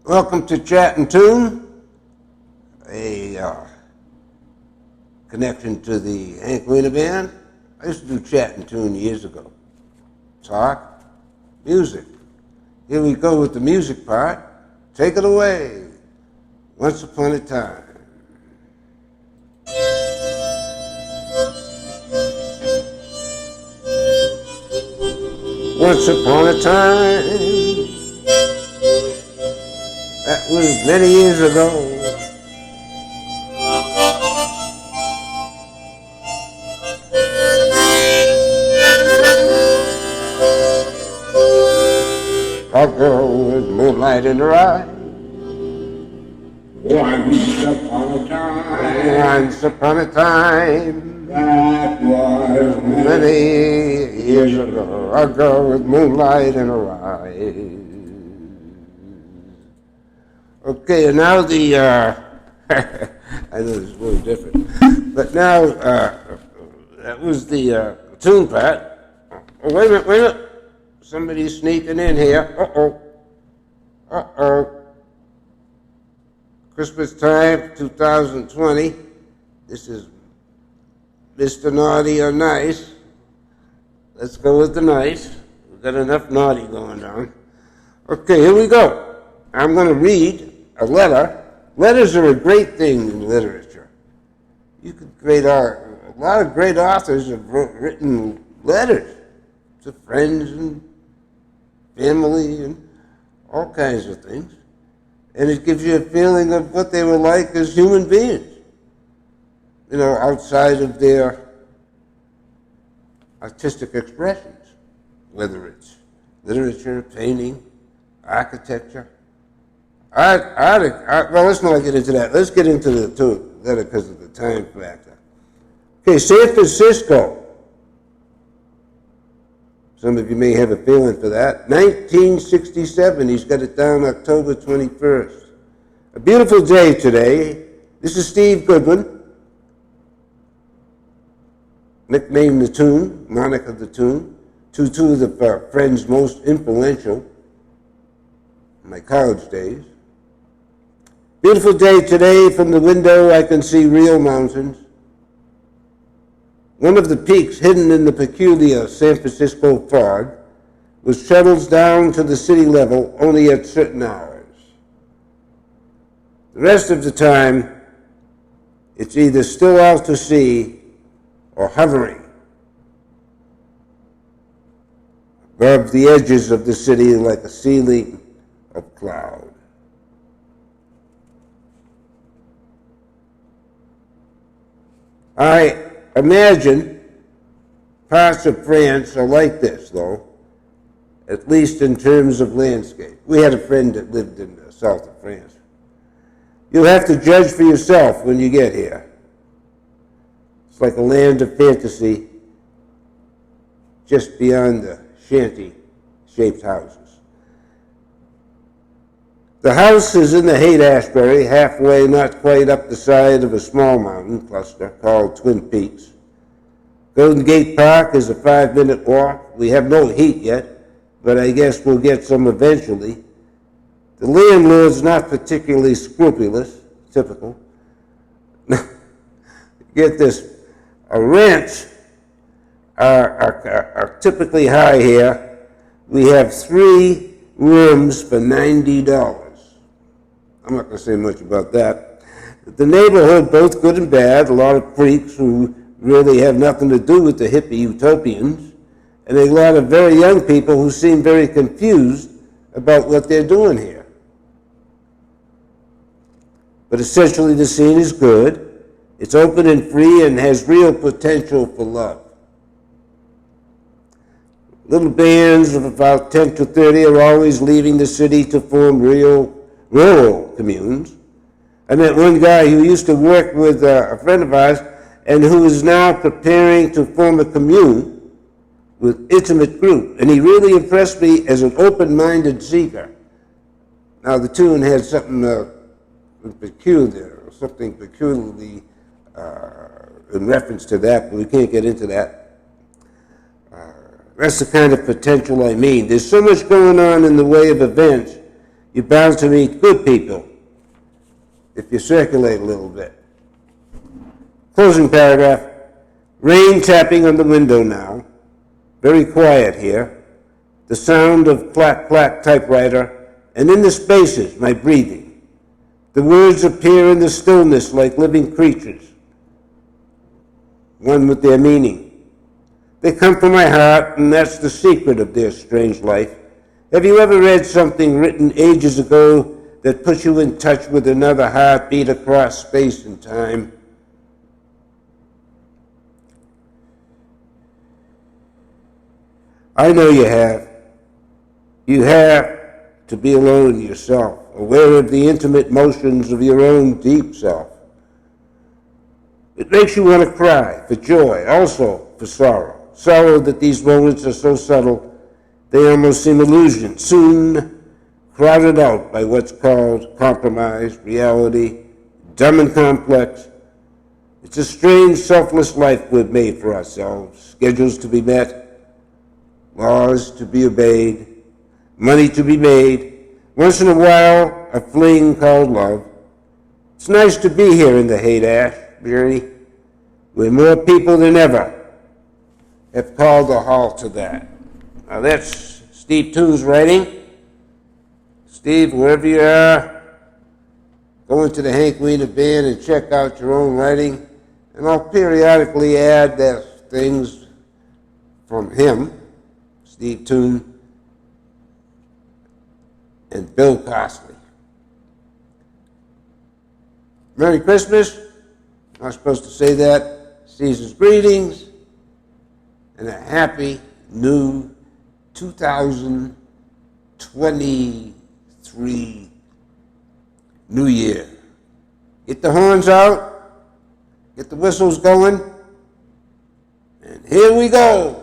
Welcome to Chat and Tune, a connection to the Hank Wiener Band. I used to do Chat and Tune years ago. Talk, music. Here we go with the music part. Take it away. Once upon a time. Once upon a time. That was many years ago. A girl with moonlight in her eye. Once upon a time. Once upon a time. That was Many years ago. A girl with moonlight in her eye. Okay, and now the, I know it's a little different, but now, that was the tune part. Oh, wait a minute, somebody's sneaking in here. Uh-oh. Christmas time, 2020. This is Mr. Naughty or Nice. Let's go with the nice. We've got enough naughty going on. Okay, here we go. I'm going to read a letter. Letters are a great thing in literature. You could create a lot of great authors have written letters to friends and family and all kinds of things. And it gives you a feeling of what they were like as human beings, you know, outside of their artistic expressions, whether it's literature, painting, architecture. Well, let's not get into that. Let's get into the letter because of the time factor. Okay, San Francisco. Some of you may have a feeling for that. 1967, he's got it down October 21st. A beautiful day today. This is Steve Goodwin, nicknamed the Tune, Monica the Tune, two of the friends most influential in my college days. Beautiful day today. From the window I can see real mountains. One of the peaks hidden in the peculiar San Francisco fog was shuttles down to the city level only at certain hours. The rest of the time, it's either still out to sea or hovering above the edges of the city like a ceiling of cloud. I imagine parts of France are like this, though, at least in terms of landscape. We had a friend that lived in the south of France. You'll have to judge for yourself when you get here. It's like a land of fantasy just beyond the shanty-shaped houses. The house is in the HAIGHT ASBURY, halfway, not quite up the side of a small mountain cluster called Twin Peaks. Golden Gate Park is a 5-minute walk. We have no heat yet, but I guess we'll get some eventually. The landlord's not particularly scrupulous, typical. Get this, rents are typically high here. We have 3 rooms for $90. I'm not going to say much about that. The neighborhood, both good and bad, a lot of freaks who really have nothing to do with the hippie utopians, and a lot of very young people who seem very confused about what they're doing here. But essentially the scene is good. It's open and free and has real potential for love. Little bands of about 10 to 30 are always leaving the city to form rural communes. I met one guy who used to work with a friend of ours and who is now preparing to form a commune with intimate group. And he really impressed me as an open-minded seeker. Now, the tune had something peculiar, something peculiarly in reference to that, but we can't get into that. That's the kind of potential I mean. There's so much going on in the way of events You're bound to meet good people if you circulate a little bit. Closing paragraph. Rain tapping on the window now. Very quiet here. The sound of clack clack typewriter, and in the spaces, my breathing. The words appear in the stillness like living creatures, one with their meaning. They come from my heart, and that's the secret of their strange life. Have you ever read something written ages ago that puts you in touch with another heartbeat across space and time? I know you have. You have to be alone yourself, aware of the intimate motions of your own deep self. It makes you want to cry for joy, also for sorrow. Sorrow that these moments are so subtle, they almost seem illusions, soon crowded out by what's called compromise, reality, dumb and complex. It's a strange, selfless life we've made for ourselves, schedules to be met, laws to be obeyed, money to be made, once in a while, a fling called love. It's nice to be here in the Haight-Ashbury, where more people than ever have called a halt to that. Now that's Steve Toon's writing. Steve, wherever you are, go into the Hank Wiener Band and check out your own writing, and I'll periodically add things from him, Steve Toon, and Bill Costley. Merry Christmas. I'm not supposed to say that. Season's greetings, and a happy new 2023 New Year. Get the horns out, get the whistles going, and here we go.